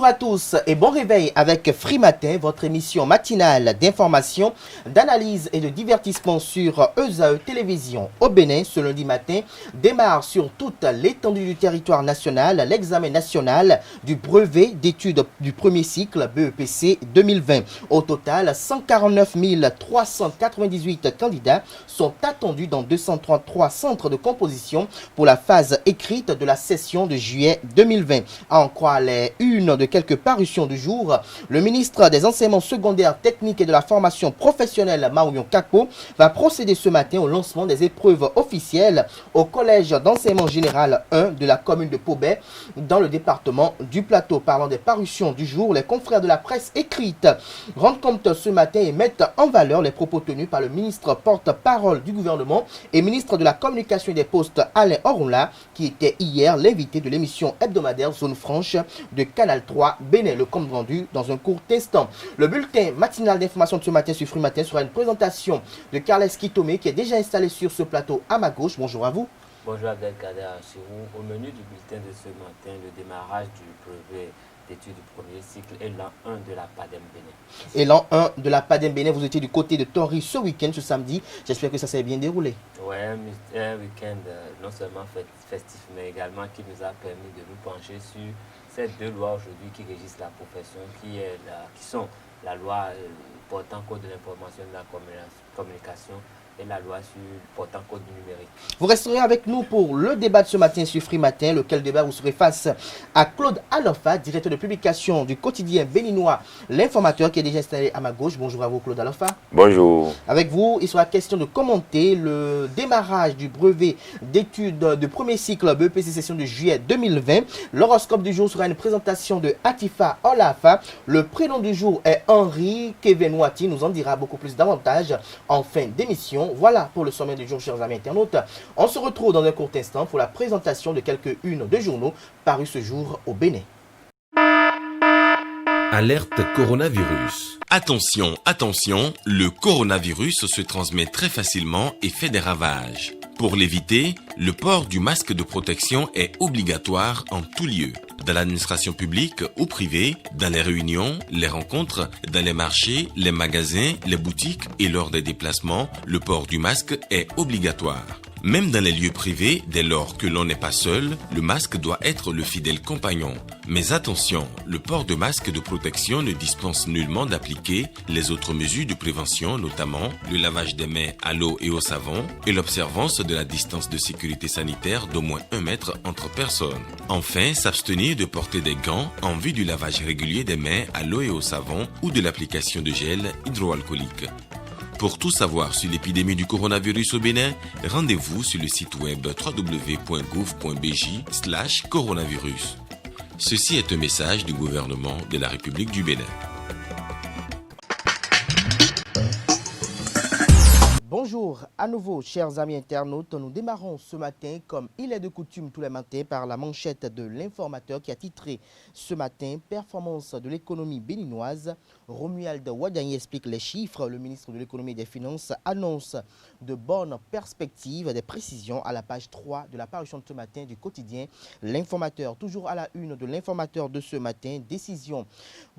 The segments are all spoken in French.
à tous et bon réveil avec Free Matin, votre émission matinale d'information, d'analyse et de divertissement sur ESAE Télévision au Bénin. Ce lundi matin démarre sur toute l'étendue du territoire national l'examen national du brevet d'études du premier cycle BEPC 2020. Au total, 149 398 candidats sont attendus dans 233 centres de composition pour la phase écrite de la session de juillet 2020. À en croire les unes de quelques parutions du jour, le ministre des Enseignements secondaires, techniques et de la formation professionnelle, Maouyon Kakpo, va procéder ce matin au lancement des épreuves officielles au collège d'enseignement général 1 de la commune de Pobet, dans le département du Plateau. Parlant des parutions du jour, les confrères de la presse écrite rendent compte ce matin et mettent en valeur les propos tenus par le ministre porte-parole du gouvernement et ministre de la Communication et des Postes, Alain Orunla, qui était hier l'invité de l'émission hebdomadaire Zone Franche de Canal 3 Bénin. Le compte rendu dans un court instant. Le bulletin matinal d'information de ce matin sur Free Matin sera une présentation de Carles Kitomé qui est déjà installé sur ce plateau à ma gauche. Bonjour à vous. Bonjour Abdelkader Achirou. Au menu du bulletin de ce matin, le démarrage du brevet d'études du premier cycle et l'an 1 de la PADEM Bénin. Et l'an 1 de la PADEM Bénin, vous étiez du côté de Tori ce week-end, ce samedi. J'espère que ça s'est bien déroulé. Oui, un week-end non seulement festif, mais également qui nous a permis de nous pencher sur ces deux lois aujourd'hui qui régissent la profession, qui sont la loi portant code de l'information et de la communication et la loi sur portant code numérique. Vous resterez avec nous pour le débat de ce matin sur Free Matin, lequel débat vous serez face à Claude Alofa, directeur de publication du quotidien béninois L'Informateur, qui est déjà installé à ma gauche. Bonjour à vous Claude Alofa. Bonjour. Avec vous, il sera question de commenter le démarrage du brevet d'études de premier cycle BEPC session de juillet 2020. L'horoscope du jour sera une présentation de Atifa Olafa. Le prénom du jour est Henri Kevenouati, nous en dira beaucoup plus davantage en fin d'émission. Voilà pour le sommet du jour, chers amis internautes. On se retrouve dans un court instant pour la présentation de quelques-unes de journaux parus ce jour au Bénin. Alerte coronavirus. Attention, attention, le coronavirus se transmet très facilement et fait des ravages. Pour l'éviter, le port du masque de protection est obligatoire en tout lieu. Dans l'administration publique ou privée, dans les réunions, les rencontres, dans les marchés, les magasins, les boutiques et lors des déplacements, le port du masque est obligatoire. Même dans les lieux privés, dès lors que l'on n'est pas seul, le masque doit être le fidèle compagnon. Mais attention, le port de masque de protection ne dispense nullement d'appliquer les autres mesures de prévention, notamment le lavage des mains à l'eau et au savon et l'observance de la distance de sécurité sanitaire d'au moins 1 mètre entre personnes. Enfin, s'abstenir de porter des gants en vue du lavage régulier des mains à l'eau et au savon ou de l'application de gel hydroalcoolique. Pour tout savoir sur l'épidémie du coronavirus au Bénin, rendez-vous sur le site web www.gouv.bj/coronavirus. Ceci est un message du gouvernement de la République du Bénin. Bonjour à nouveau, chers amis internautes. Nous démarrons ce matin, comme il est de coutume tous les matins, par la manchette de l'Informateur qui a titré ce matin « Performance de l'économie béninoise ». Romuald Ouadani explique les chiffres. Le ministre de l'économie et des finances annonce de bonnes perspectives, des précisions à la page 3 de la parution de ce matin du quotidien L'Informateur. Toujours à la une de l'Informateur de ce matin, décision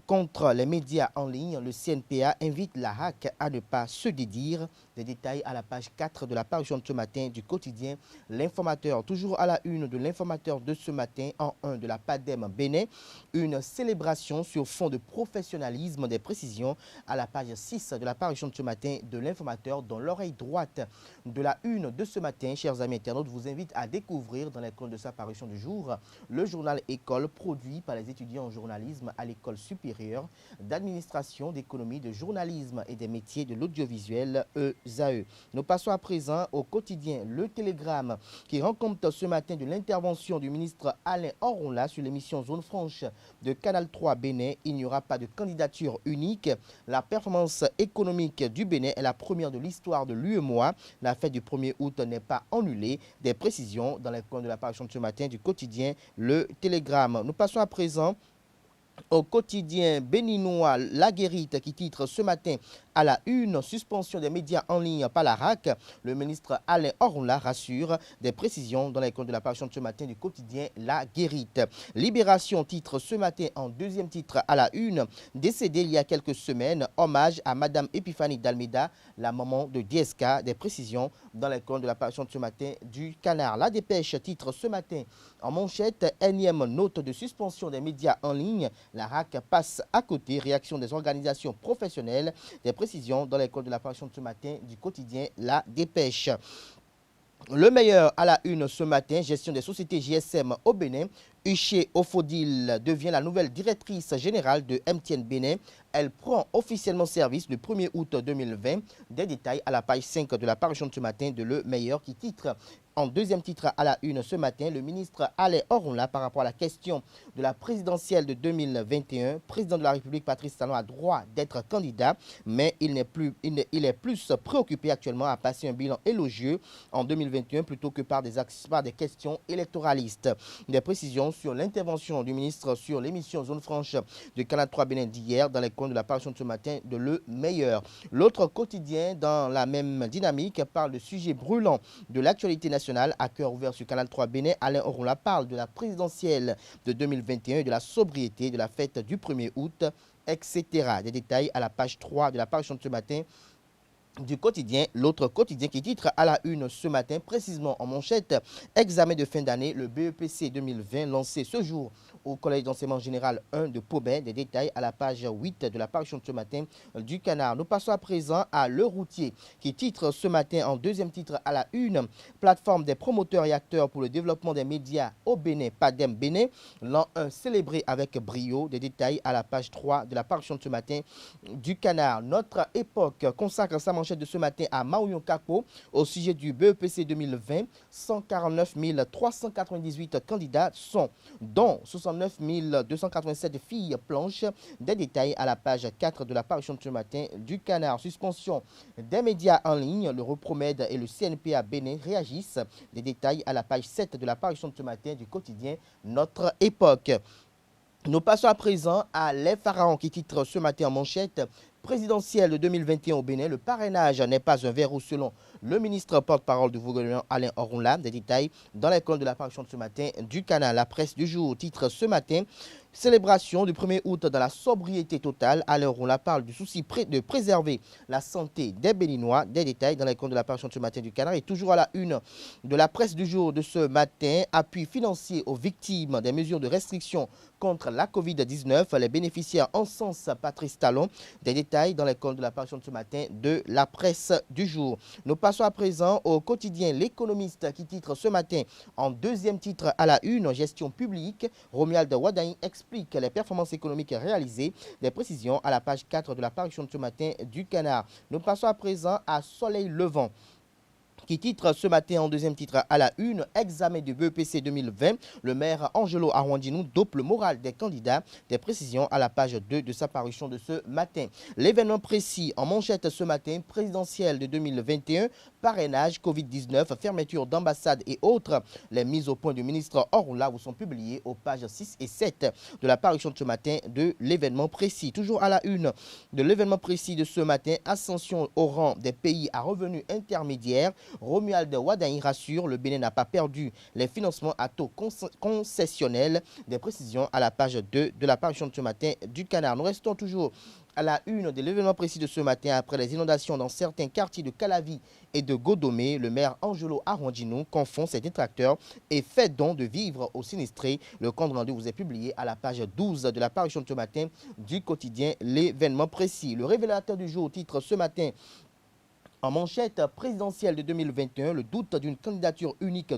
contre les médias en ligne. Le CNPA invite la HAC à ne pas se dédire. Des détails à la page 4 de la parution de ce matin du quotidien L'Informateur. Toujours à la une de l'Informateur de ce matin, en 1 de la PADEM Bénin, une célébration sur fond de professionnalisme, des précisions à la page 6 de la parution de ce matin de l'Informateur. Dans l'oreille droite de la une de ce matin, chers amis internautes, vous invite à découvrir dans les colonnes de sa parution du jour le journal École produit par les étudiants en journalisme à l'École supérieure d'administration, d'économie, de journalisme et des métiers de l'audiovisuel ESAE. Nous passons à présent au quotidien Le Télégramme qui rend compte ce matin de l'intervention du ministre Alain Orunla sur l'émission Zone Franche de Canal 3 Bénin. Il n'y aura pas de candidature unique. La performance économique du Bénin est la première de l'histoire de l'UEMOA. La fête du 1er août n'est pas annulée. Des précisions dans les colonnes de la parution de ce matin du quotidien Le Télégramme. Nous passons à présent au quotidien béninois La Guérite qui titre ce matin à la une, suspension des médias en ligne par la RAC. Le ministre Alain Orunla rassure des précisions dans les comptes de la parution de ce matin du quotidien La Guérite. Libération titre ce matin en deuxième titre à la une, décédée il y a quelques semaines, hommage à Madame Epiphanie d'Almeida, la maman de DSK. Des précisions dans les comptes de la parution de ce matin du Canard. La Dépêche titre ce matin en manchette, énième note de suspension des médias en ligne. La RAC passe à côté, réaction des organisations professionnelles. Des précisions dans les comptes de la parution de ce matin du quotidien La Dépêche. Le meilleur à la une ce matin, gestion des sociétés GSM au Bénin. Uche Ofodil devient la nouvelle directrice générale de MTN Bénin. Elle prend officiellement service le 1er août 2020. Des détails à la page 5 de la parution de ce matin de Le Meilleur qui titre en deuxième titre à la une ce matin, le ministre Alain Orunla par rapport à la question de la présidentielle de 2021. Président de la République Patrice Talon a droit d'être candidat, mais il est plus préoccupé actuellement à passer un bilan élogieux en 2021 plutôt que par des questions électoralistes. Des précisions sur l'intervention du ministre sur l'émission Zone Franche de Canal 3 Bénin d'hier dans les comptes de la parution de ce matin de Le Meilleur. L'autre quotidien dans la même dynamique parle de sujets brûlants de l'actualité nationale à cœur ouvert sur Canal 3 Bénin. Alain Orunla parle de la présidentielle de 2021 et de la sobriété de la fête du 1er août, etc. Des détails à la page 3 de la parution de ce matin du quotidien, l'autre quotidien qui titre à la une ce matin, précisément en manchette, examen de fin d'année, le BEPC 2020 lancé ce jour au Collège d'enseignement général 1 de Pobin. Des détails à la page 8 de la parution de ce matin du Canard. Nous passons à présent à Le Routier qui titre ce matin en deuxième titre à la une, plateforme des promoteurs et acteurs pour le développement des médias au Bénin, PADEM Bénin, l'an 1 célébré avec brio. Des détails à la page 3 de la parution de ce matin du Canard. Notre époque consacre sa manchette de ce matin à Maouyon Kako au sujet du BEPC 2020. 149 398 candidats sont, dont 69 287 filles planches. Des détails à la page 4 de la parution de ce matin du Canard. Suspension des médias en ligne, le Repromède et le CNPA Bénin réagissent. Des détails à la page 7 de la parution de ce matin du quotidien Notre Époque. Nous passons à présent à Les Pharaons qui titre ce matin en manchette présidentielle de 2021 au Bénin. Le parrainage n'est pas un verrou selon le ministre porte-parole du gouvernement Alain Orunla. Des détails dans les comptes de la parution de ce matin du Canal. La presse du jour titre ce matin célébration du 1er août dans la sobriété totale. Alain Orunla parle du souci de préserver la santé des Béninois. Des détails dans les comptes de la parution de ce matin du Canard. Et toujours à la une de la presse du jour de ce matin, appui financier aux victimes des mesures de restriction contre la Covid-19. Les bénéficiaires encensent Patrice Talon. Des détails dans les comptes de la parution de ce matin de la presse du jour. Nous passons à présent au quotidien L'Économiste qui titre ce matin en deuxième titre à la une, gestion publique. Romuald Wadain explique les performances économiques réalisées. Des précisions à la page 4 de la parution de ce matin du Canard. Nous passons à présent à Soleil Levant qui titre ce matin en deuxième titre à la une, examen du BEPC 2020. Le maire Angelo Arwandinou dope le moral des candidats. Des précisions à la page 2 de sa parution de ce matin. L'événement précis en manchette ce matin, présidentielle de 2021, parrainage, Covid-19, fermeture d'ambassades et autres. Les mises au point du ministre Orunla vous sont publiées aux pages 6 et 7 de la parution de ce matin de l'événement précis. Toujours à la une de l'événement précis de ce matin, ascension au rang des pays à revenus intermédiaires. Romuald Wadain rassure, le Bénin n'a pas perdu les financements à taux concessionnels. Des précisions à la page 2 de la parution de ce matin du Canard. Nous restons toujours à la une de l'événement précis de ce matin après les inondations dans certains quartiers de Calavi et de Godomé. Le maire Angelo Arwandinou confond ses détracteurs et fait don de vivres aux sinistrés. Le compte rendu vous est publié à la page 12 de la parution de ce matin du quotidien L'événement précis. Le révélateur du jour titre ce matin en manchette présidentielle de 2021, le doute d'une candidature unique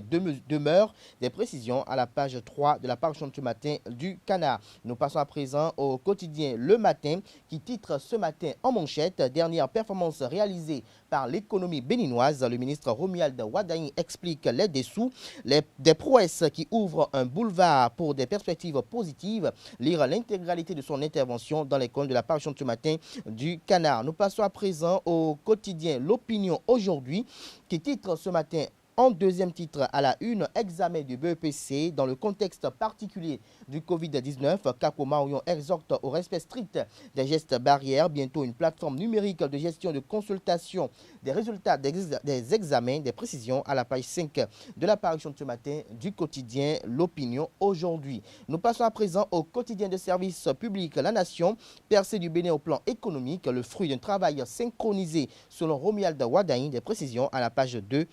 demeure. Des précisions à la page 3 de la parution de ce matin du Canard. Nous passons à présent au quotidien Le Matin qui titre ce matin en manchette dernière performance réalisée par l'économie béninoise. Le ministre Romuald Wadain explique les dessous, des prouesses qui ouvrent un boulevard pour des perspectives positives. Lire l'intégralité de son intervention dans les comptes de la parution de ce matin du Canard. Nous passons à présent au quotidien L'Opinion aujourd'hui qui titre ce matin En deuxième titre, à la une, examen du BEPC dans le contexte particulier du Covid-19. Capo Marion exhorte au respect strict des gestes barrières. Bientôt, une plateforme numérique de gestion de consultation des résultats des examens, des précisions à la page 5 de l'apparition de ce matin du quotidien L'Opinion aujourd'hui. Nous passons à présent au quotidien de service public La Nation, percée du Bénin au plan économique, le fruit d'un travail synchronisé selon Romuald Wadaï, des précisions à la page 2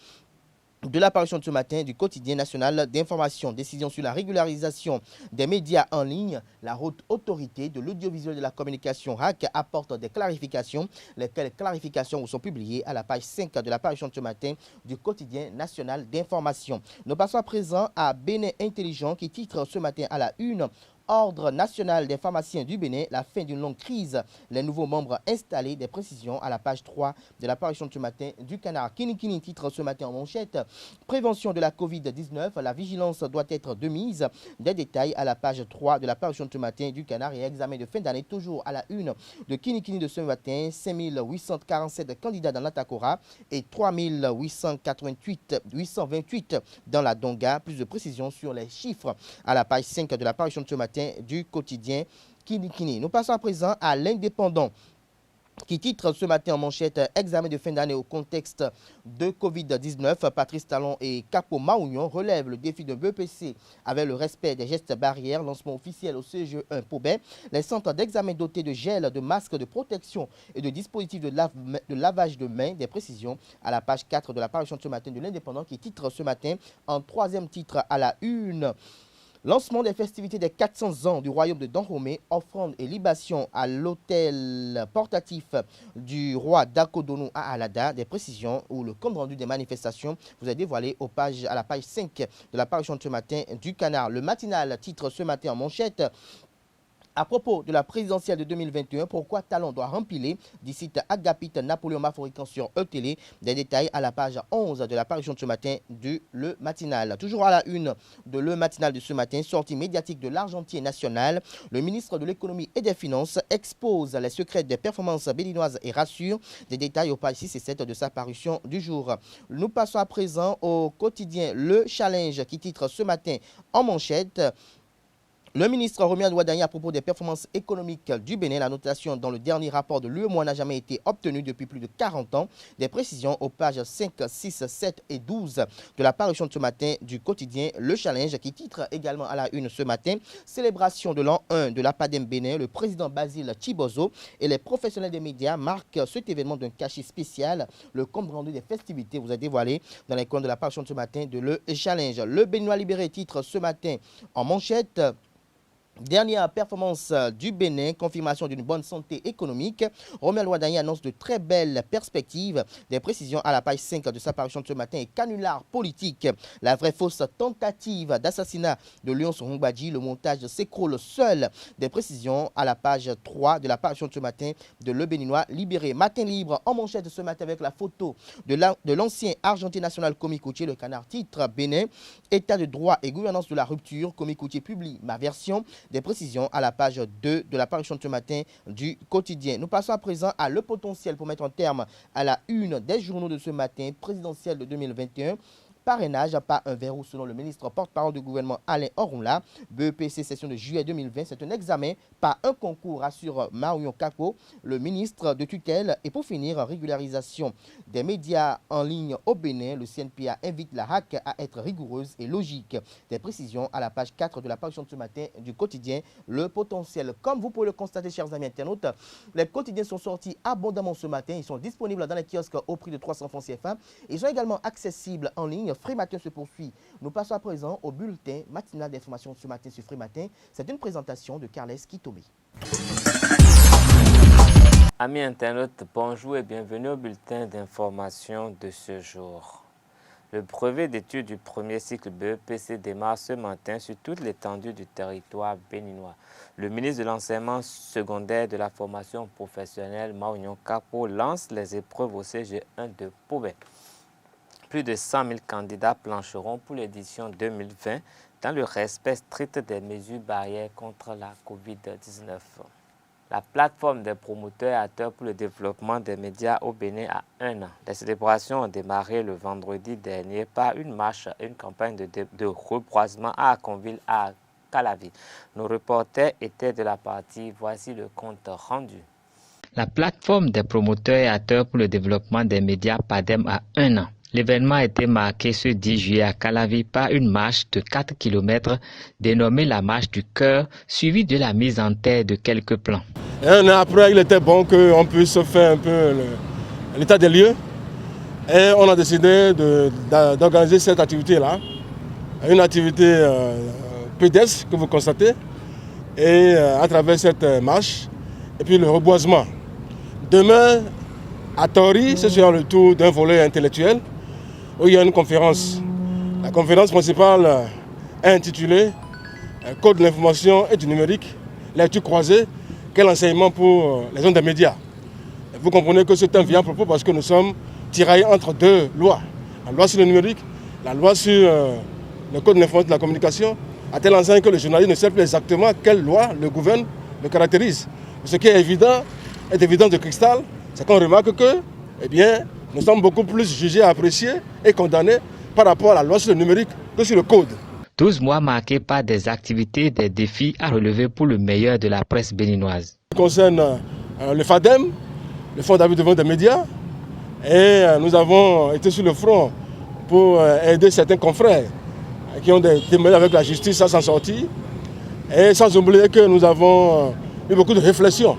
de l'apparition de ce matin du quotidien national d'information. Décision sur la régularisation des médias en ligne. La haute autorité de l'audiovisuel et de la communication HAC apporte des clarifications. Lesquelles clarifications sont publiées à la page 5 de l'apparition de ce matin du quotidien national d'information. Nous passons à présent à Bénin Intelligent qui titre ce matin à la une: Ordre national des pharmaciens du Bénin, la fin d'une longue crise, les nouveaux membres installés, des précisions à la page 3 de l'apparition de ce matin du Canard. Kini titre ce matin en manchette: prévention de la Covid-19, la vigilance doit être de mise. Des détails à la page 3 de l'apparition de ce matin du Canard. Et examen de fin d'année toujours à la une de Kini de ce matin: 5847 candidats dans l'Atakora et 3828 dans la Donga. Plus de précisions sur les chiffres à la page 5 de l'apparition de ce matin du quotidien Kini. Nous passons à présent à l'Indépendant qui titre ce matin en manchette: examen de fin d'année au contexte de Covid-19. Patrice Talon et Capo Maounion relèvent le défi de BEPC avec le respect des gestes barrières. Lancement officiel au CGE1 Pobet. Les centres d'examen dotés de gel, de masques de protection et de dispositifs de lavage de mains. Des précisions à la page 4 de l'apparition de ce matin de l'Indépendant qui titre ce matin en troisième titre à la une: lancement des festivités des 400 ans du royaume de Dahomey, offrande et libation à l'hôtel portatif du roi d'Akodonou à Alada. Des précisions ou le compte rendu des manifestations vous est dévoilé à la page 5 de l'apparition de ce matin du Canard. Le matinal titre ce matin en manchette: à propos de la présidentielle de 2021, pourquoi Talon doit rempiler, d'ici Agapit Napoléon Maforican sur E-Télé. Des détails à la page 11 de l'apparition de ce matin du Le Matinal. Toujours à la une de Le Matinal de ce matin, sortie médiatique de l'Argentier national. Le ministre de l'économie et des finances expose les secrets des performances béninoises et rassure. Des détails aux pages 6 et 7 de sa parution du jour. Nous passons à présent au quotidien Le Challenge qui titre ce matin en manchette: le ministre Romuald Wadaï à propos des performances économiques du Bénin. La notation dans le dernier rapport de l'UEMOA n'a jamais été obtenue depuis plus de 40 ans. Des précisions aux pages 5, 6, 7 et 12 de la parution de ce matin du quotidien Le Challenge qui titre également à la une ce matin: célébration de l'an 1 de l'APADEM Bénin. Le président Basile Chibozo et les professionnels des médias marquent cet événement d'un cachet spécial. Le compte rendu des festivités vous est dévoilé dans les colonnes de la parution de ce matin de Le Challenge. Le Béninois libéré titre ce matin en manchette: dernière performance du Bénin, confirmation d'une bonne santé économique. Romuald Wadaï annonce de très belles perspectives. Des précisions à la page 5 de sa parution de ce matin. Et canular politique, la vraie fausse tentative d'assassinat de Léon Songbadji. Le montage s'écroule seul. Des précisions à la page 3 de la parution de ce matin de Le Béninois libéré. Matin libre en manchette ce matin avec la photo de l'ancien Argentin national Komi Koutié. Le Canard titre: Bénin, état de droit et gouvernance de la rupture. Komi Koutié publie ma version. Des précisions à la page 2 de l'apparition de ce matin du quotidien. Nous passons à présent à Le Potentiel pour mettre un terme à la une des journaux de ce matin présidentiel de 2021. Parrainage, pas un verrou selon le ministre porte-parole du gouvernement Alain Orunla. BEPC session de juillet 2020, c'est un examen, pas un concours, assure Marion Kako, le ministre de tutelle. Et pour finir, régularisation des médias en ligne au Bénin. Le CNPA invite la HAC à être rigoureuse et logique. Des précisions à la page 4 de la parution de ce matin du quotidien Le Potentiel. Comme vous pouvez le constater, chers amis internautes, les quotidiens sont sortis abondamment ce matin. Ils sont disponibles dans les kiosques au prix de 300 francs CFA. Ils sont également accessibles en ligne. Free Matin se poursuit. Nous passons à présent au bulletin matinal d'information ce matin sur Free Matin. C'est une présentation de Carles Kitome. Amis internautes, bonjour et bienvenue au bulletin d'information de ce jour. Le brevet d'études du premier cycle BEPC démarre ce matin sur toute l'étendue du territoire béninois. Le ministre de l'enseignement secondaire de la formation professionnelle, Maounion Capo, lance les épreuves au CG1 de Pobet. Plus de 100 000 candidats plancheront pour l'édition 2020 dans le respect strict des mesures barrières contre la Covid-19. La plateforme des promoteurs et acteurs pour le développement des médias au Bénin a 1 an. Les célébrations ont démarré le vendredi dernier par une marche et une campagne de reboisement à Aconville, à Calavi. Nos reporters étaient de la partie. Voici le compte rendu. La plateforme des promoteurs et acteurs pour le développement des médias PADEM a 1 an. L'événement a été marqué ce 10 juillet à Calavi par une marche de 4 km dénommée la marche du cœur, suivie de la mise en terre de quelques plans. Et 1 an après, il était bon qu'on puisse faire un peu l'état des lieux. Et on a décidé d'organiser cette activité-là, une activité pédestre que vous constatez, et à travers cette marche, et puis le reboisement. Demain, à Tori, ce sera le tour d'un volet intellectuel, où il y a une conférence. La conférence principale est intitulée « Code de l'information et du numérique, lecture croisée, quel enseignement pour les zones des médias ». Vous comprenez que c'est un vieux propos parce que nous sommes tiraillés entre 2 lois. La loi sur le numérique, la loi sur le code de l'information et de la communication, à tel enseigne que le journaliste ne sait plus exactement quelle loi le gouverne, le caractérise. Ce qui est évident de cristal, c'est qu'on remarque que, eh bien, nous sommes beaucoup plus jugés, appréciés et condamnés par rapport à la loi sur le numérique que sur le code. 12 mois marqués par des activités et des défis à relever pour le meilleur de la presse béninoise. Ce qui concerne le FADEM, le Fonds d'appui des médias, et nous avons été sur le front pour aider certains confrères qui ont des témoignages avec la justice à s'en sortir. Et sans oublier que nous avons eu beaucoup de réflexions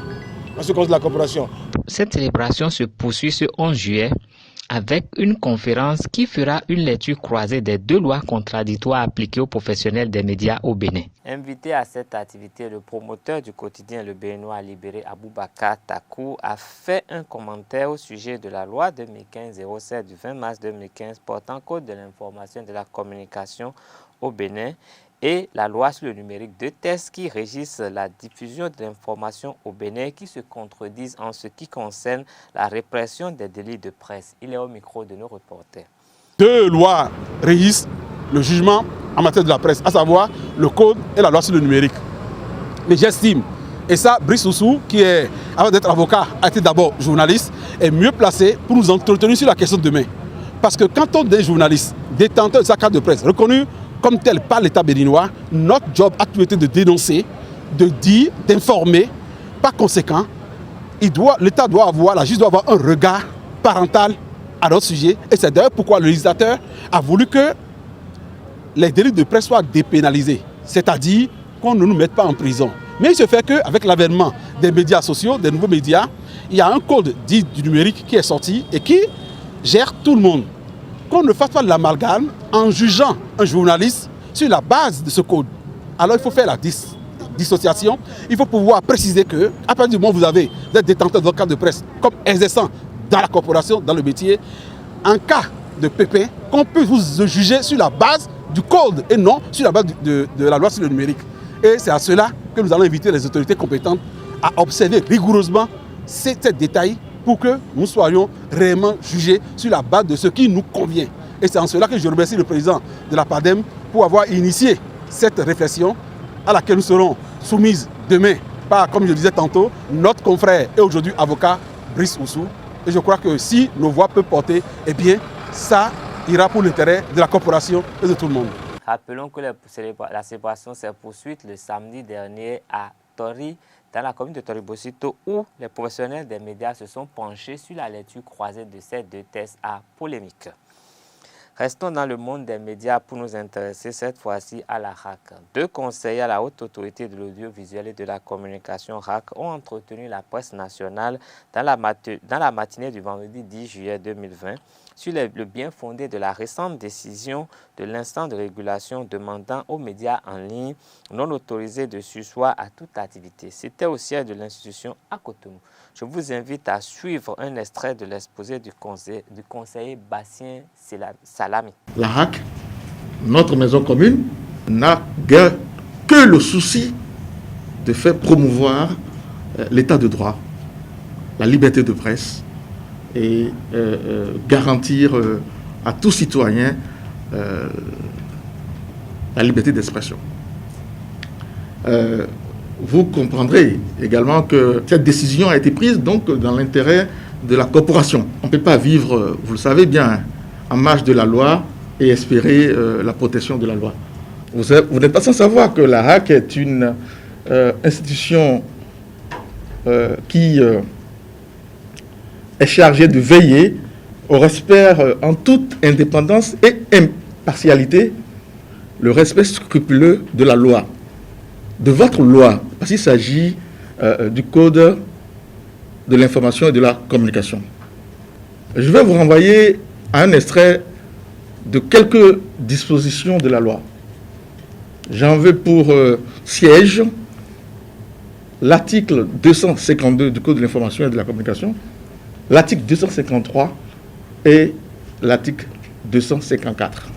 en ce qui concerne la coopération. Cette célébration se poursuit ce 11 juillet avec une conférence qui fera une lecture croisée des 2 lois contradictoires appliquées aux professionnels des médias au Bénin. Invité à cette activité, le promoteur du quotidien Le Béninois Libéré, Aboubakar Takou, a fait un commentaire au sujet de la loi 2015-07 du 20 mars 2015 portant code de l'information et de la communication au Bénin et la loi sur le numérique, 2 textes qui régissent la diffusion de l'information au Bénin qui se contredisent en ce qui concerne la répression des délits de presse. Il est au micro de nos reporters. 2 lois régissent le jugement en matière de la presse, à savoir le code et la loi sur le numérique. Mais j'estime, et ça, Brice Oussou, qui est, avant d'être avocat, a été d'abord journaliste, est mieux placé pour nous entretenir sur la question de demain. Parce que quand on est journaliste, détenteur de sa carte de presse, reconnu comme tel par l'État béninois, notre job a toujours été de dénoncer, de dire, d'informer. Par conséquent, l'État doit avoir, la justice doit avoir un regard parental à notre sujet. Et c'est d'ailleurs pourquoi le législateur a voulu que les délits de presse soient dépénalisés. C'est-à-dire qu'on ne nous mette pas en prison. Mais il se fait qu'avec l'avènement des médias sociaux, des nouveaux médias, il y a un code dit du numérique qui est sorti et qui gère tout le monde. Qu'on ne fasse pas de l'amalgame en jugeant un journaliste sur la base de ce code. Alors il faut faire la dissociation. Il faut pouvoir préciser que, à partir du moment où vous êtes détenteur de votre carte de presse, comme exerçant dans la corporation, dans le métier, en cas de pépin, qu'on peut vous juger sur la base du code et non sur la base de la loi sur le numérique. Et c'est à cela que nous allons inviter les autorités compétentes à observer rigoureusement ces détails pour que nous soyons réellement jugés sur la base de ce qui nous convient. Et c'est en cela que je remercie le président de la PADEM pour avoir initié cette réflexion à laquelle nous serons soumises demain par, comme je le disais tantôt, notre confrère et aujourd'hui avocat Brice Oussou. Et je crois que si nos voix peuvent porter, eh bien, ça ira pour l'intérêt de la corporation et de tout le monde. Rappelons que la célébration s'est poursuite le samedi dernier à Tori, dans la commune de Toribosito, où les professionnels des médias se sont penchés sur la lecture croisée de ces 2 textes à polémique. Restons dans le monde des médias pour nous intéresser cette fois-ci à la RAC. 2 conseillers à la Haute Autorité de l'Audiovisuel et de la Communication RAC ont entretenu la presse nationale dans la matinée du vendredi 10 juillet 2020 sur le bien fondé de la récente décision de l'instance de régulation demandant aux médias en ligne non autorisés de surseoir à toute activité. C'était au siège de l'institution à Cotonou. Je vous invite à suivre un extrait de l'exposé du conseiller Bastien Salami. La RAC, notre maison commune, n'a guère que le souci de faire promouvoir l'état de droit, la liberté de presse et garantir à tout citoyen la liberté d'expression. vous comprendrez également que cette décision a été prise donc dans l'intérêt de la corporation. On ne peut pas vivre, vous le savez bien, en marge de la loi et espérer la protection de la loi. Vous n'êtes pas sans savoir que la HAC est une institution qui est chargée de veiller au respect en toute indépendance et impartialité, le respect scrupuleux de la loi, de votre loi, parce qu'il s'agit du Code de l'information et de la communication. Je vais vous renvoyer à un extrait de quelques dispositions de la loi. J'en veux pour siège l'article 252 du Code de l'information et de la communication, l'article 253 et l'article 254.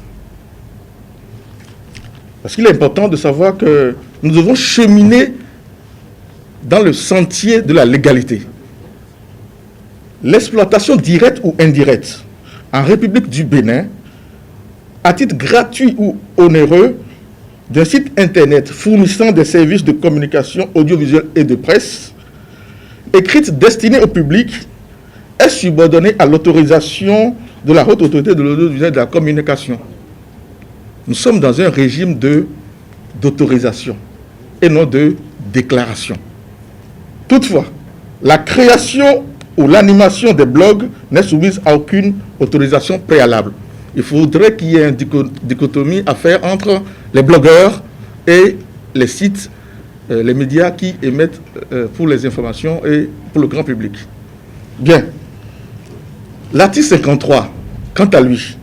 Parce qu'il est important de savoir que nous devons cheminer dans le sentier de la légalité. L'exploitation directe ou indirecte en République du Bénin, à titre gratuit ou onéreux, d'un site internet fournissant des services de communication audiovisuelle et de presse, écrite destinée au public, est subordonnée à l'autorisation de la Haute Autorité de l'audiovisuel et de la communication. Nous sommes dans un régime d'autorisation et non de déclaration. Toutefois, la création ou l'animation des blogs n'est soumise à aucune autorisation préalable. Il faudrait qu'il y ait une dichotomie à faire entre les blogueurs et les sites, les médias qui émettent pour les informations et pour le grand public. Bien. L'article 53, quant à lui,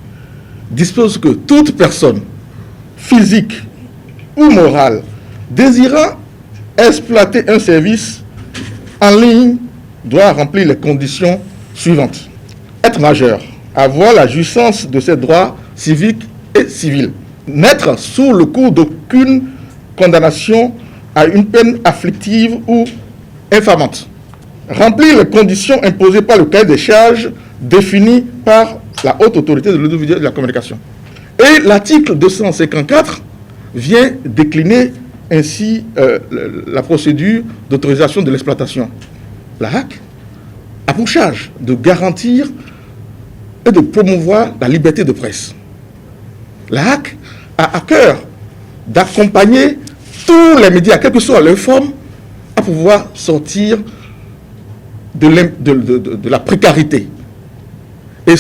dispose que toute personne physique ou morale désirant exploiter un service en ligne doit remplir les conditions suivantes. Être majeur, avoir la jouissance de ses droits civiques et civils, n'être sous le coup d'aucune condamnation à une peine afflictive ou infamante, remplir les conditions imposées par le cahier des charges défini par la Haute Autorité de l'audiovisuel et de la communication. Et l'article 254 vient décliner ainsi la procédure d'autorisation de l'exploitation. La HAC a pour charge de garantir et de promouvoir la liberté de presse. La HAC a à cœur d'accompagner tous les médias, quelle que soit leur forme, à pouvoir sortir de la précarité. Et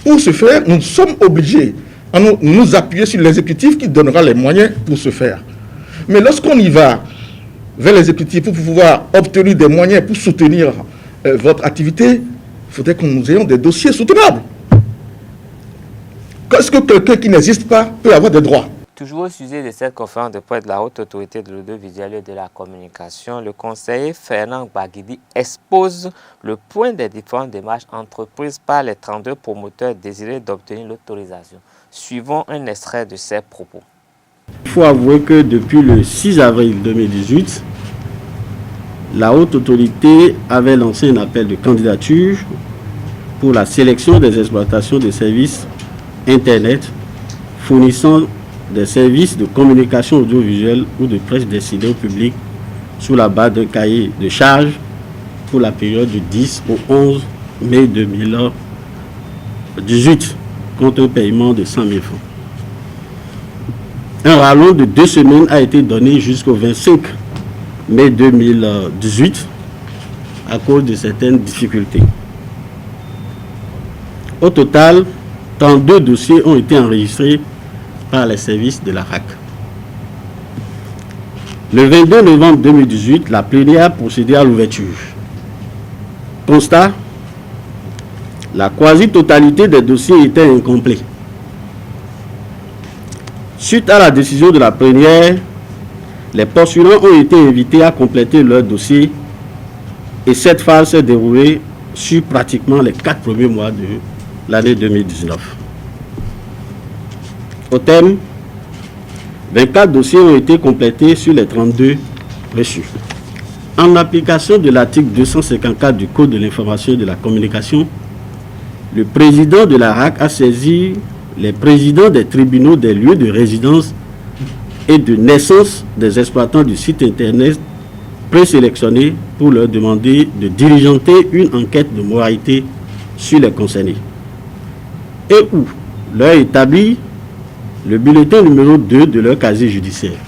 pour ce faire, nous sommes obligés à nous appuyer sur l'exécutif qui donnera les moyens pour ce faire. Mais lorsqu'on y va vers l'exécutif pour pouvoir obtenir des moyens pour soutenir votre activité, il faudrait que nous ayons des dossiers soutenables. Est-ce que quelqu'un qui n'existe pas peut avoir des droits? Toujours au sujet de cette conférence de presse de la Haute Autorité de l'audiovisuel et de la communication, le conseiller Fernand Baguidi expose le point des différentes démarches entreprises par les 32 promoteurs désirés d'obtenir l'autorisation. Suivons un extrait de ces propos. Il faut avouer que depuis le 6 avril 2018, la Haute Autorité avait lancé un appel de candidature pour la sélection des exploitations de services Internet fournissant des services de communication audiovisuelle ou de presse destinés au public sous la base d'un cahier de charges pour la période du 10 au 11 mai 2018 contre un paiement de 100 000 francs. Un rallonge de 2 semaines a été donné jusqu'au 25 mai 2018 à cause de certaines difficultés. Au total, 32 dossiers ont été enregistrés par les services de la HAC. Le 22 novembre 2018, la plénière a procédé à l'ouverture. Constat, la quasi-totalité des dossiers était incomplets. Suite à la décision de la plénière, les postulants ont été invités à compléter leur dossier et cette phase s'est déroulée sur pratiquement les 4 premiers mois de l'année 2019. Au terme, 24 dossiers ont été complétés sur les 32 reçus. En application de l'article 254 du Code de l'information et de la communication, le président de la HAC a saisi les présidents des tribunaux des lieux de résidence et de naissance des exploitants du site internet présélectionnés pour leur demander de diligenter une enquête de moralité sur les concernés et où leur établit le bulletin numéro 2 de leur casier judiciaire.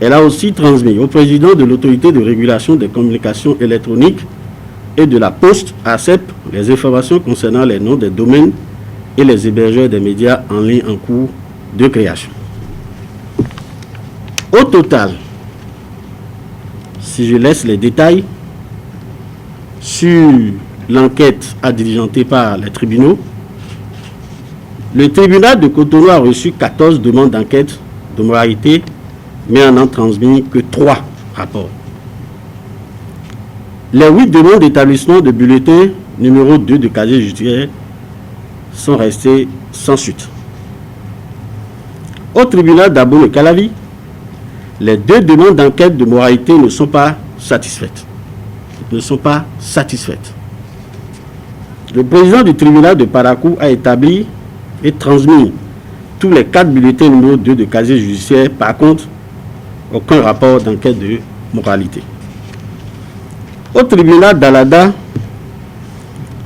Elle a aussi transmis au président de l'autorité de régulation des communications électroniques et de la Poste, ARCEP, les informations concernant les noms des domaines et les hébergeurs des médias en ligne en cours de création. Au total, si je laisse les détails sur l'enquête à diligenter par les tribunaux, le tribunal de Cotonou a reçu 14 demandes d'enquête de moralité, mais en a transmis que 3 rapports. Les 8 demandes d'établissement de bulletin numéro 2 de casier judiciaire sont restées sans suite. Au tribunal d'Abomey-Calavi, les 2 demandes d'enquête de moralité ne sont pas satisfaites. Le président du tribunal de Parakou a établi et transmis tous les 4 bulletins numéro 2 de casier judiciaire. Par contre, aucun rapport d'enquête de moralité. Au tribunal d'Alada,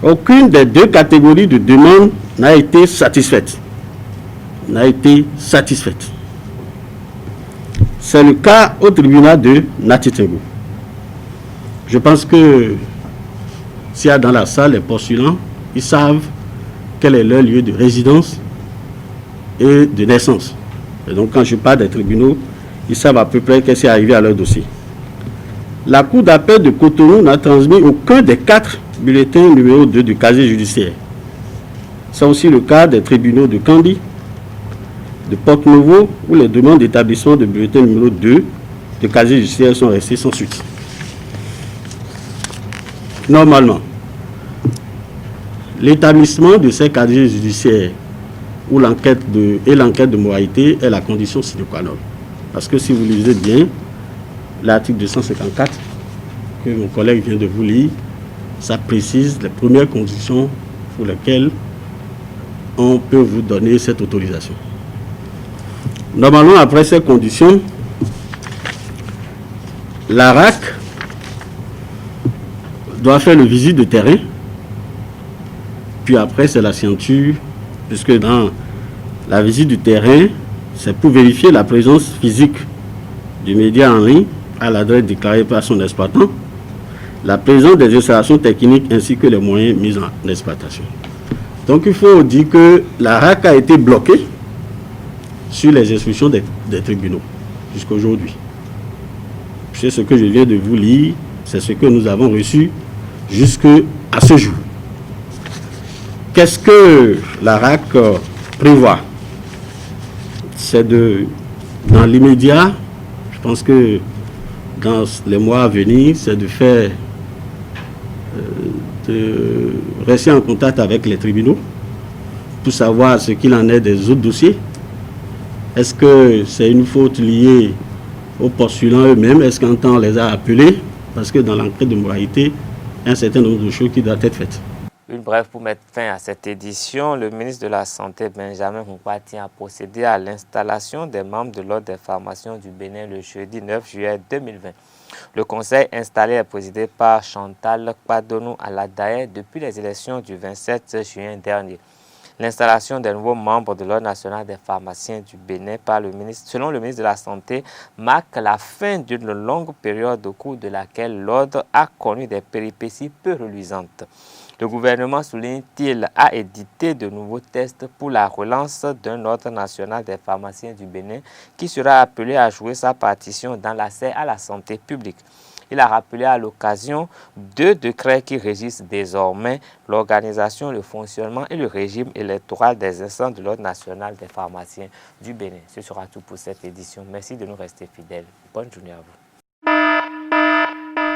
aucune des 2 catégories de demandes n'a été satisfaite. C'est le cas au tribunal de Natitengo. Je pense que s'il y a dans la salle les postulants, ils savent quel est leur lieu de résidence et de naissance. Et donc quand je parle des tribunaux, ils savent à peu près qu'est-ce qui est arrivé à leur dossier. La Cour d'appel de Cotonou n'a transmis aucun des 4 bulletins numéro 2 du casier judiciaire. C'est aussi le cas des tribunaux de Kandi, de Porte-Nouveau, où les demandes d'établissement de bulletin numéro 2 de casier judiciaire sont restées sans suite. Normalement, l'établissement de ces casiers judiciaires où l'enquête de moralité est la condition sine qua non. Parce que si vous lisez bien l'article 254 que mon collègue vient de vous lire, ça précise les premières conditions pour lesquelles on peut vous donner cette autorisation. Normalement, après ces conditions, la RAC doit faire le visite de terrain, puis après c'est la signature, puisque dans la visite du terrain, c'est pour vérifier la présence physique du média en ligne à l'adresse déclarée par son exploitant, la présence des installations techniques ainsi que les moyens mis en exploitation. Donc il faut dire que la RAC a été bloquée sur les instructions des tribunaux jusqu'à aujourd'hui. C'est ce que je viens de vous lire, c'est ce que nous avons reçu jusqu'à ce jour. Qu'est-ce que la RAC prévoit? C'est dans l'immédiat, je pense que dans les mois à venir, c'est de faire, de rester en contact avec les tribunaux pour savoir ce qu'il en est des autres dossiers. Est-ce que c'est une faute liée aux postulants eux-mêmes? Est-ce qu'un temps on les a appelés? Parce que dans l'enquête de moralité, il y a un certain nombre de choses qui doivent être faites. Une brève pour mettre fin à cette édition. Le ministre de la Santé, Benjamin Moukouati, a procédé à l'installation des membres de l'Ordre des pharmaciens du Bénin le jeudi 9 juillet 2020. Le conseil installé est présidé par Chantal Kpadonou Aladaye depuis les élections du 27 juin dernier. L'installation des nouveaux membres de l'Ordre national des pharmaciens du Bénin par le ministre, selon le ministre de la Santé, marque la fin d'une longue période au cours de laquelle l'Ordre a connu des péripéties peu reluisantes. Le gouvernement, souligne-t-il, a édité de nouveaux tests pour la relance d'un Ordre national des pharmaciens du Bénin qui sera appelé à jouer sa partition dans l'accès à la santé publique. Il a rappelé à l'occasion 2 décrets qui régissent désormais l'organisation, le fonctionnement et le régime électoral des instances de l'Ordre national des pharmaciens du Bénin. Ce sera tout pour cette édition. Merci de nous rester fidèles. Bonne journée à vous.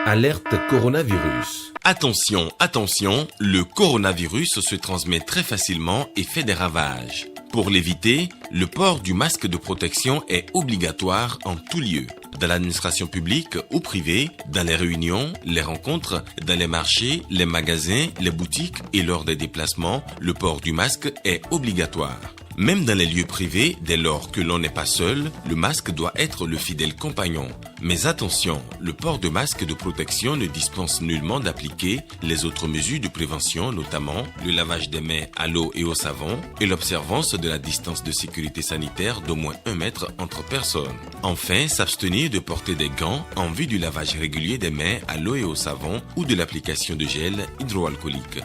Alerte coronavirus. Attention, attention, le coronavirus se transmet très facilement et fait des ravages. Pour l'éviter, le port du masque de protection est obligatoire en tout lieu. Dans l'administration publique ou privée, dans les réunions, les rencontres, dans les marchés, les magasins, les boutiques et lors des déplacements, le port du masque est obligatoire. Même dans les lieux privés, dès lors que l'on n'est pas seul, le masque doit être le fidèle compagnon. Mais attention, le port de masque de protection ne dispense nullement d'appliquer les autres mesures de prévention, notamment le lavage des mains à l'eau et au savon et l'observance de la distance de sécurité sanitaire d'au moins 1 mètre entre personnes. Enfin, s'abstenir de porter des gants en vue du lavage régulier des mains à l'eau et au savon ou de l'application de gel hydroalcoolique.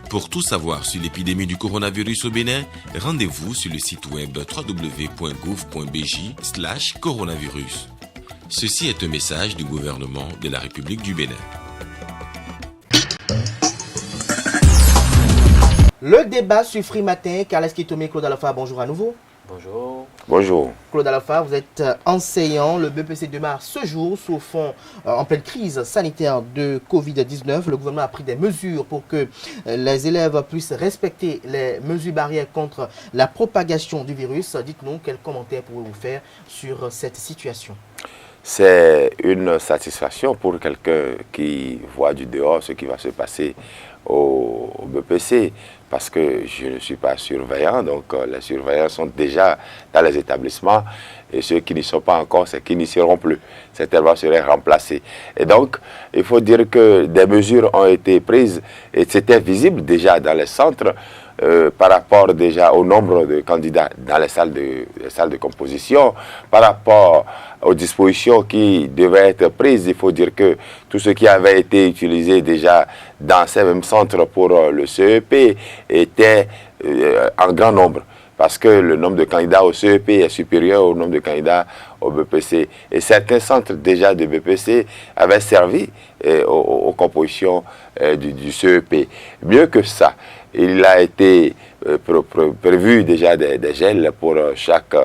Pour tout savoir sur l'épidémie du coronavirus au Bénin, rendez-vous sur le site web www.gouv.bj/coronavirus. Ceci est un message du gouvernement de la République du Bénin. Le débat sur Free Matin, Carles Kitome, Claude Alafa, bonjour à nouveau. Bonjour. Bonjour. Claude Alafa, vous êtes enseignant. Le BEPC démarre ce jour sous fond en pleine crise sanitaire de Covid-19. Le gouvernement a pris des mesures pour que les élèves puissent respecter les mesures barrières contre la propagation du virus. Dites-nous quels commentaires pouvez-vous faire sur cette situation? C'est une satisfaction pour quelqu'un qui voit du dehors ce qui va se passer au BEPC, parce que je ne suis pas surveillant, donc les surveillants sont déjà dans les établissements, et ceux qui n'y sont pas encore, c'est qu'ils n'y seront plus. Certainement seraient remplacés. Et donc, il faut dire que des mesures ont été prises, et c'était visible déjà dans les centres, par rapport déjà au nombre de candidats dans les salles de composition, par rapport aux dispositions qui devaient être prises. Il faut dire que tout ce qui avait été utilisé déjà dans ces mêmes centres pour le CEP était en grand nombre, parce que le nombre de candidats au CEP est supérieur au nombre de candidats au BPC. Et certains centres déjà de BPC avaient servi aux compositions du CEP. Mieux que ça, il a été prévu déjà des gels pour chaque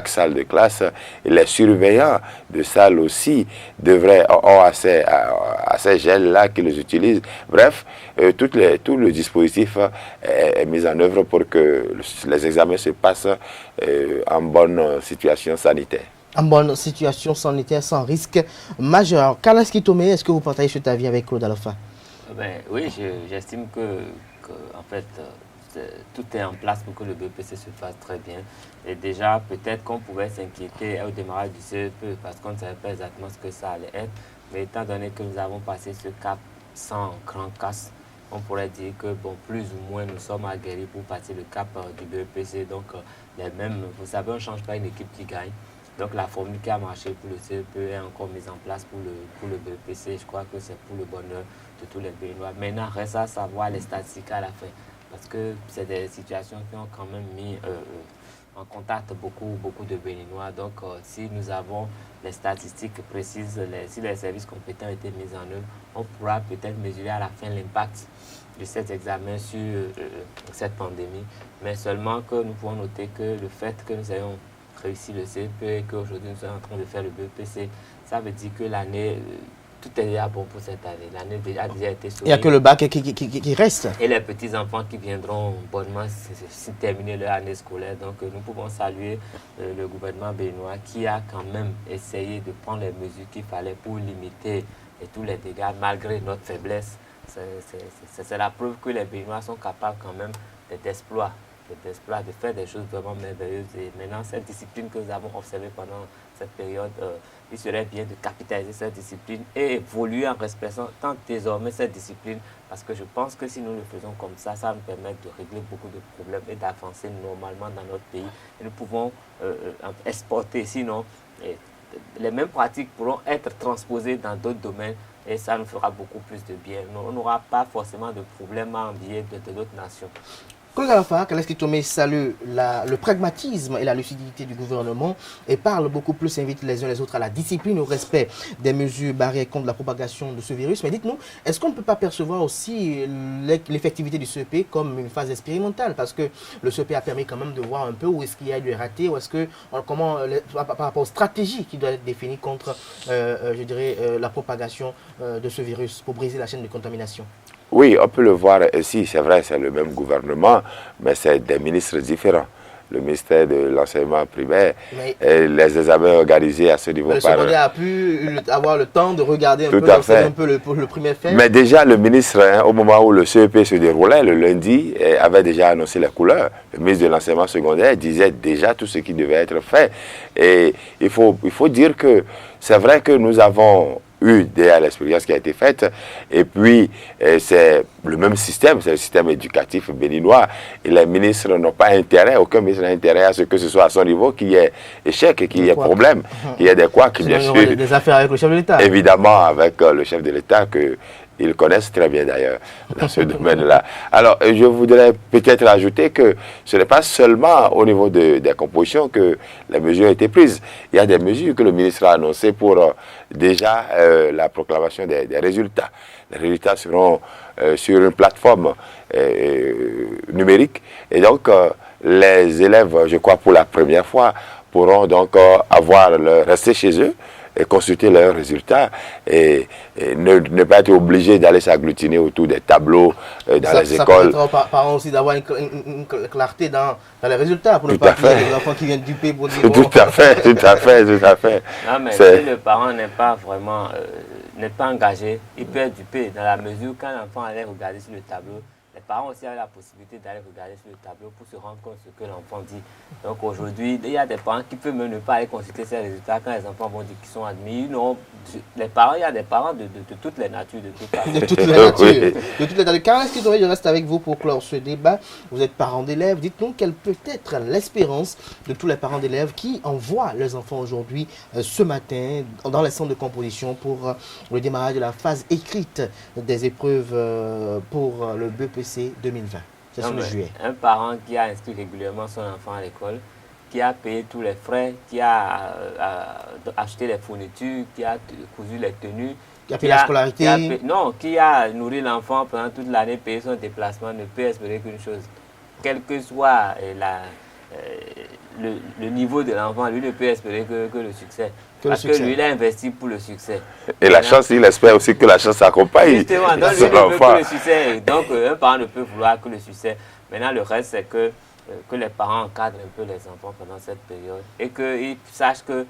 salle de classe. Et les surveillants de salle aussi ont accès à ces gels-là qu'ils utilisent. Bref, tout le dispositif est mis en œuvre pour que les examens se passent en bonne situation sanitaire. En bonne situation sanitaire, sans risque majeur. Carles Kitome, est-ce que vous partagez cet avis avec Claude Alafa? Oui, j'estime que en fait, tout est en place pour que le BEPC se fasse très bien. Et déjà, peut-être qu'on pouvait s'inquiéter au démarrage du CEP parce qu'on ne savait pas exactement ce que ça allait être. Mais étant donné que nous avons passé ce cap sans grand casse, on pourrait dire que, bon, plus ou moins, nous sommes aguerris pour passer le cap du BEPC. Donc, vous savez, on ne change pas une équipe qui gagne. Donc, la formule qui a marché pour le CEP est encore mise en place pour le BEPC. Je crois que c'est pour le bonheur de tous les Béninois. Maintenant, reste à savoir les statistiques à la fin. Parce que c'est des situations qui ont quand même mis en contact beaucoup de Béninois. Donc, si nous avons les statistiques précises, si les services compétents ont été mis en œuvre, on pourra peut-être mesurer à la fin l'impact de cet examen sur cette pandémie. Mais seulement que nous pouvons noter que le fait que nous ayons réussi le CEP et qu'aujourd'hui nous sommes en train de faire le BEPC, ça veut dire que l'année... tout est déjà bon pour cette année. L'année a déjà été sauvée. Il n'y a que le bac qui reste. Et les petits-enfants qui viendront bonnement terminer leur année scolaire. Donc nous pouvons saluer le gouvernement béninois qui a quand même essayé de prendre les mesures qu'il fallait pour limiter tous les dégâts malgré notre faiblesse. C'est la preuve que les Béninois sont capables quand même d'exploits, de faire des choses vraiment merveilleuses. Et maintenant, cette discipline que nous avons observée pendant cette période, il serait bien de capitaliser cette discipline et évoluer en respectant désormais cette discipline, parce que je pense que si nous le faisons comme ça, ça va nous permettre de régler beaucoup de problèmes et d'avancer normalement dans notre pays. Et nous pouvons exporter, sinon les mêmes pratiques pourront être transposées dans d'autres domaines et ça nous fera beaucoup plus de bien. On n'aura pas forcément de problèmes à envier de d'autres nations. Claude Alafa, Carles Kitome salue le pragmatisme et la lucidité du gouvernement et parle beaucoup plus, invite les uns les autres à la discipline, au respect des mesures barrières contre la propagation de ce virus. Mais dites-nous, est-ce qu'on ne peut pas percevoir aussi l'effectivité du CEP comme une phase expérimentale? Parce que le CEP a permis quand même de voir un peu où est-ce qu'il y a eu des ratés, ou est-ce que, par rapport aux stratégies qui doivent être définies contre, je dirais, la propagation de ce virus pour briser la chaîne de contamination. Oui, on peut le voir ici, c'est vrai, c'est le même gouvernement, mais c'est des ministres différents. le ministère de l'enseignement primaire, et les examens organisés à ce niveau. Le secondaire a pu avoir le temps de regarder un peu le primaire fait. Mais déjà, le ministre, au moment où le CEP se déroulait, le lundi, avait déjà annoncé les couleurs. Le ministre de l'enseignement secondaire disait déjà tout ce qui devait être fait. Et il faut dire que c'est vrai que nous avons eu déjà l'expérience qui a été faite, et puis c'est le même système, c'est le système éducatif béninois, et les ministres n'ont pas intérêt, aucun ministre n'a intérêt à ce que ce soit à son niveau qu'il y ait échec, qu'il y ait problème, qu'il y ait des couacs, bien sûr. Des affaires avec le chef de l'État. Évidemment, avec le chef de l'État que ils connaissent très bien d'ailleurs dans ce domaine-là. Alors, je voudrais peut-être ajouter que ce n'est pas seulement au niveau des compositions que les mesures ont été prises. Il y a des mesures que le ministre a annoncées pour déjà la proclamation des résultats. Les résultats seront sur une plateforme numérique. Et donc, les élèves, je crois pour la première fois, pourront donc rester chez eux et consulter leurs résultats et ne pas être obligés d'aller s'agglutiner autour des tableaux dans les écoles. Ça permettra aux parents aussi d'avoir une clarté dans les résultats pour ne pas qu'il y ait des enfants qui viennent duper pour dire... Tout à fait. Non, mais si le parent n'est pas vraiment n'est pas engagé, il peut être dupé dans la mesure où quand l'enfant allait regarder sur le tableau, les parents aussi avaient la possibilité d'aller regarder sur le tableau pour se rendre compte de ce que l'enfant dit. Donc aujourd'hui, il y a des parents qui peuvent même ne pas aller consulter ces résultats quand les enfants vont dire qu'ils sont admis. Les parents, il y a des parents de toutes les natures, de toutes les natures. De toutes les natures. Carl Esquitoré, je reste avec vous pour clore ce débat. Vous êtes parents d'élèves. Dites-nous quelle peut être l'espérance de tous les parents d'élèves qui envoient leurs enfants aujourd'hui, ce matin, dans les centres de composition pour le démarrage de la phase écrite des épreuves pour le BEPC 2020. C'est sur le juillet. Un parent qui a inscrit régulièrement son enfant à l'école, qui a payé tous les frais, qui a acheté les fournitures, qui a cousu les tenues, qui a payé la scolarité, qui a nourri l'enfant pendant toute l'année, payé son déplacement, ne peut espérer qu'une chose. Quel que soit le niveau de l'enfant, lui ne peut espérer que le succès. Parce que lui, il a investi pour le succès. Et la chance, il espère aussi que la chance s'accompagne. Justement, donc lui ne veut que le succès. Donc un parent ne peut vouloir que le succès. Maintenant, le reste, c'est que les parents encadrent un peu les enfants pendant cette période et qu'ils sachent que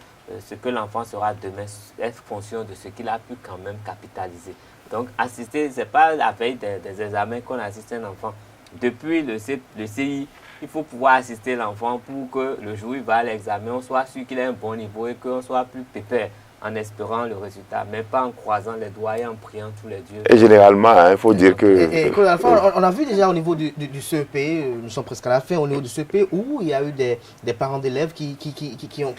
ce que l'enfant sera demain est fonction de ce qu'il a pu quand même capitaliser. Donc assister, ce n'est pas la veille des examens qu'on assiste un enfant. Depuis le CI, il faut pouvoir assister l'enfant pour que le jour où il va à l'examen, on soit sûr qu'il ait un bon niveau et qu'on soit plus pépère en espérant le résultat, mais pas en croisant les doigts et en priant tous les dieux. Et généralement, il faut dire que... On a vu déjà au niveau du CEP, nous sommes presque à la fin, au niveau du CEP, où il y a eu des parents d'élèves qui ont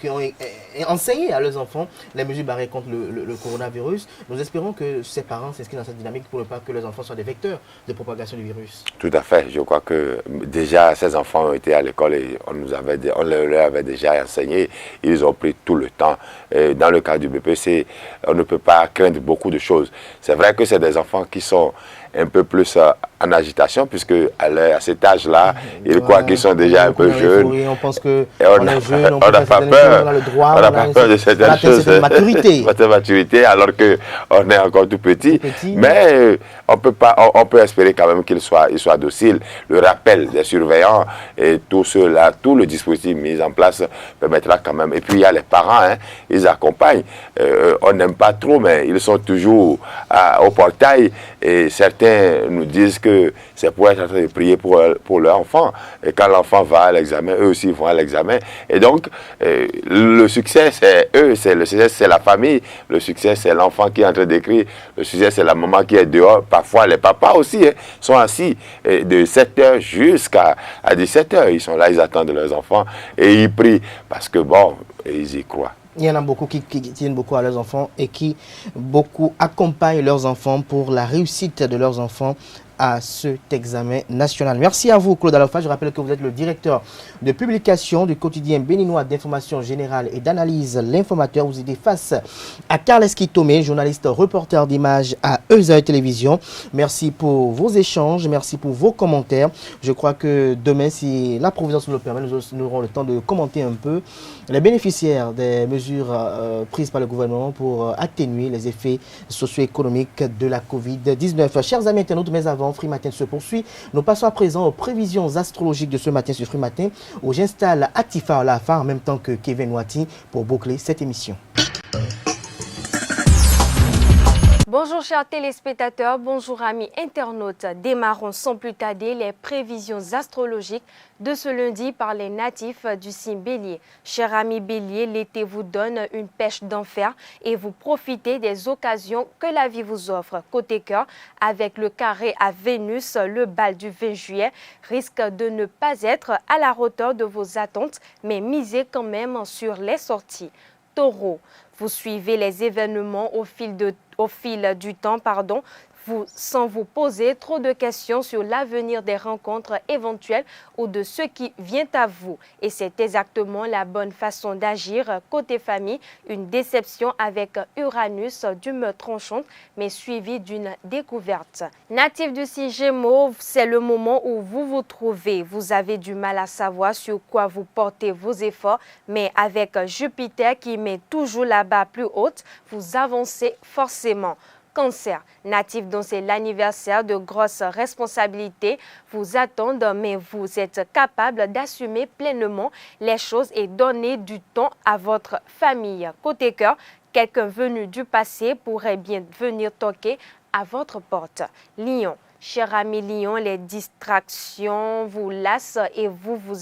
enseigné à leurs enfants les mesures barrières contre le coronavirus. Nous espérons que ces parents s'inscrivent dans cette dynamique pour ne pas que leurs enfants soient des vecteurs de propagation du virus. Tout à fait. Je crois que déjà, ces enfants ont été à l'école et on leur avait déjà enseigné. Ils ont pris tout le temps. Et dans le cas du BPC, on ne peut pas craindre beaucoup de choses. C'est vrai que c'est des enfants qui sont un peu plus en agitation, puisque à cet âge-là, ils croient qu'ils sont déjà un peu jeunes. On pense qu'on est jeune, on n'a pas peur. On n'a pas peur de certaines choses. Cette maturité, alors qu'on est encore tout petit. Mais on peut espérer quand même qu'ils soient dociles. Le rappel des surveillants et tout cela, tout le dispositif mis en place permettra quand même. Et puis il y a les parents, ils accompagnent. On n'aime pas trop, mais ils sont toujours au portail. Et certains nous disent que c'est pour être en train de prier pour leur enfant. Et quand l'enfant va à l'examen, eux aussi vont à l'examen. Et donc, le succès, c'est eux, le succès, c'est la famille. Le succès, c'est l'enfant qui est en train d'écrire. Le succès, c'est la maman qui est dehors. Parfois, les papas aussi sont assis de 7h jusqu'à 17h. Ils sont là, ils attendent leurs enfants et ils prient parce que, ils y croient. Il y en a beaucoup qui tiennent beaucoup à leurs enfants et qui beaucoup accompagnent leurs enfants pour la réussite de leurs enfants à cet examen national. Merci à vous, Claude Alofa. Je rappelle que vous êtes le directeur de publication du quotidien béninois d'information générale et d'analyse L'Informateur. Vous aidez face à Carl Esquitoré, journaliste reporter d'images à EZA Télévision. Merci pour vos échanges, merci pour vos commentaires. Je crois que demain, si la Providence nous le permet, nous aurons le temps de commenter un peu les bénéficiaires des mesures prises par le gouvernement pour atténuer les effets socio-économiques de la Covid-19. Chers amis internautes, mais avant également. Free Matin se poursuit. Nous passons à présent aux prévisions astrologiques de ce matin sur Free Matin, où j'installe Atifa Olafa en même temps que Kevin Wati pour boucler cette émission. Bonjour chers téléspectateurs, bonjour amis internautes. Démarrons sans plus tarder les prévisions astrologiques de ce lundi par les natifs du signe Bélier. Chers amis Bélier, l'été vous donne une pêche d'enfer et vous profitez des occasions que la vie vous offre. Côté cœur, avec le carré à Vénus, le bal du 20 juillet risque de ne pas être à la hauteur de vos attentes, mais misez quand même sur les sorties. Taureau, vous suivez les événements au fil du temps, sans vous poser trop de questions sur l'avenir des rencontres éventuelles ou de ce qui vient à vous. Et c'est exactement la bonne façon d'agir. Côté famille, une déception avec Uranus d'humeur tranchante, mais suivie d'une découverte. Natif du signe Gémeaux, c'est le moment où vous vous trouvez. Vous avez du mal à savoir sur quoi vous portez vos efforts, mais avec Jupiter qui met toujours la barre plus haute, vous avancez forcément. Cancer, natif dont c'est l'anniversaire, de grosses responsabilités vous attendent, mais vous êtes capable d'assumer pleinement les choses et donner du temps à votre famille. Côté cœur, quelqu'un venu du passé pourrait bien venir toquer à votre porte. Lion, cher ami Lion, les distractions vous lassent et vous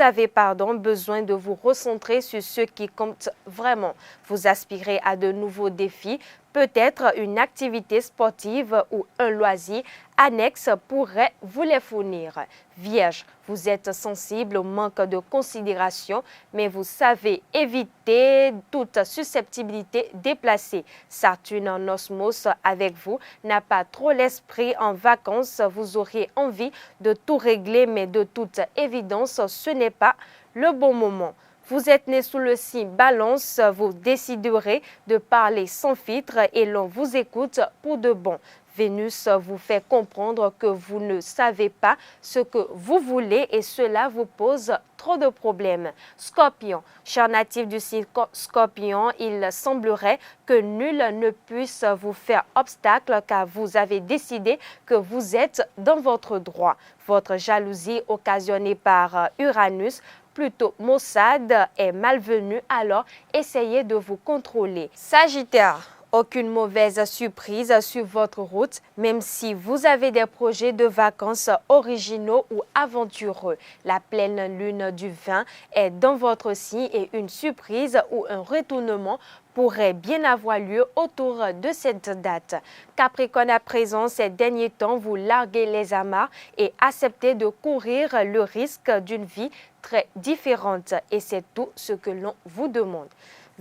avez besoin de vous recentrer sur ce qui compte vraiment. Vous aspirez à de nouveaux défis. Peut-être une activité sportive ou un loisir annexe pourrait vous les fournir. Vierge, vous êtes sensible au manque de considération, mais vous savez éviter toute susceptibilité déplacée. Saturne en osmose avec vous n'a pas trop l'esprit en vacances. Vous auriez envie de tout régler, mais de toute évidence, ce n'est pas le bon moment. Vous êtes né sous le signe Balance, vous déciderez de parler sans filtre et l'on vous écoute pour de bon. Vénus vous fait comprendre que vous ne savez pas ce que vous voulez et cela vous pose trop de problèmes. Scorpion, cher natif du signe Scorpion, il semblerait que nul ne puisse vous faire obstacle car vous avez décidé que vous êtes dans votre droit. Votre jalousie occasionnée par Uranus plutôt maussade est malvenue, alors essayez de vous contrôler. Sagittaire, aucune mauvaise surprise sur votre route, même si vous avez des projets de vacances originaux ou aventureux. La pleine lune du 20 est dans votre signe et une surprise ou un retournement pourrait bien avoir lieu autour de cette date. Capricorne, à présent, ces derniers temps, vous larguez les amarres et acceptez de courir le risque d'une vie très différente et c'est tout ce que l'on vous demande.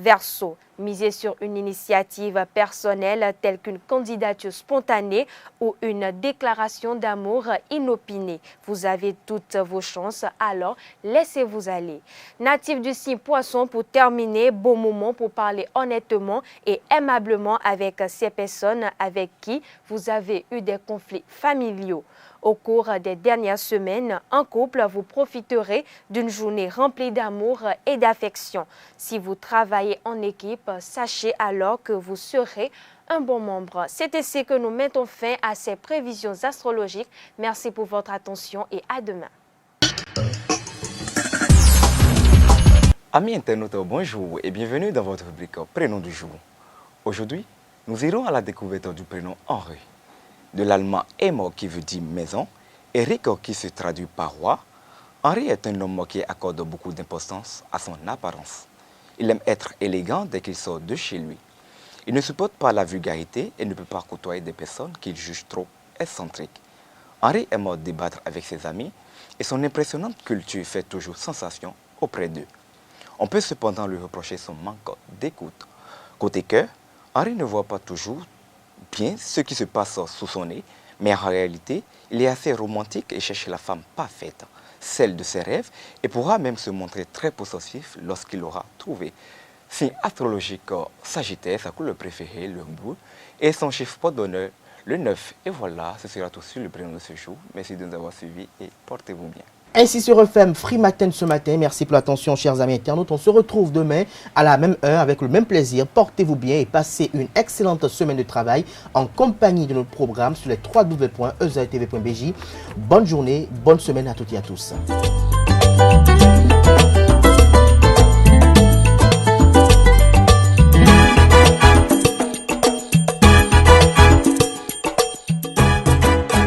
Verseau, misez sur une initiative personnelle telle qu'une candidature spontanée ou une déclaration d'amour inopinée. Vous avez toutes vos chances, alors laissez-vous aller. Natif du signe Poisson, pour terminer, bon moment pour parler honnêtement et aimablement avec ces personnes avec qui vous avez eu des conflits familiaux. Au cours des dernières semaines, en couple, vous profiterez d'une journée remplie d'amour et d'affection. Si vous travaillez en équipe, sachez alors que vous serez un bon membre. C'est ainsi que nous mettons fin à ces prévisions astrologiques. Merci pour votre attention et à demain. Amis internautes, bonjour et bienvenue dans votre rubrique Prénom du jour. Aujourd'hui, nous irons à la découverte du prénom Henri. De l'allemand Emo qui veut dire maison, Eric qui se traduit par roi. Henri est un homme qui accorde beaucoup d'importance à son apparence. Il aime être élégant dès qu'il sort de chez lui. Il ne supporte pas la vulgarité et ne peut pas côtoyer des personnes qu'il juge trop excentriques. Henri aime débattre avec ses amis et son impressionnante culture fait toujours sensation auprès d'eux. On peut cependant lui reprocher son manque d'écoute. Côté cœur, Henri ne voit pas toujours bien ce qui se passe sous son nez, mais en réalité, il est assez romantique et cherche la femme parfaite, celle de ses rêves, et pourra même se montrer très possessif lorsqu'il l'aura trouvé. Signe astrologique Sagittaire, sa couleur préférée, le bleu, et son chiffre d'honneur, le 9. Et voilà, ce sera tout sur le prénom de ce jour. Merci de nous avoir suivis et portez-vous bien. Ainsi se referme Free Matin ce matin. Merci pour l'attention, chers amis internautes. On se retrouve demain à la même heure avec le même plaisir. Portez-vous bien et passez une excellente semaine de travail en compagnie de notre programme sur les www.ezatv.bj. Bonne journée, bonne semaine à toutes et à tous.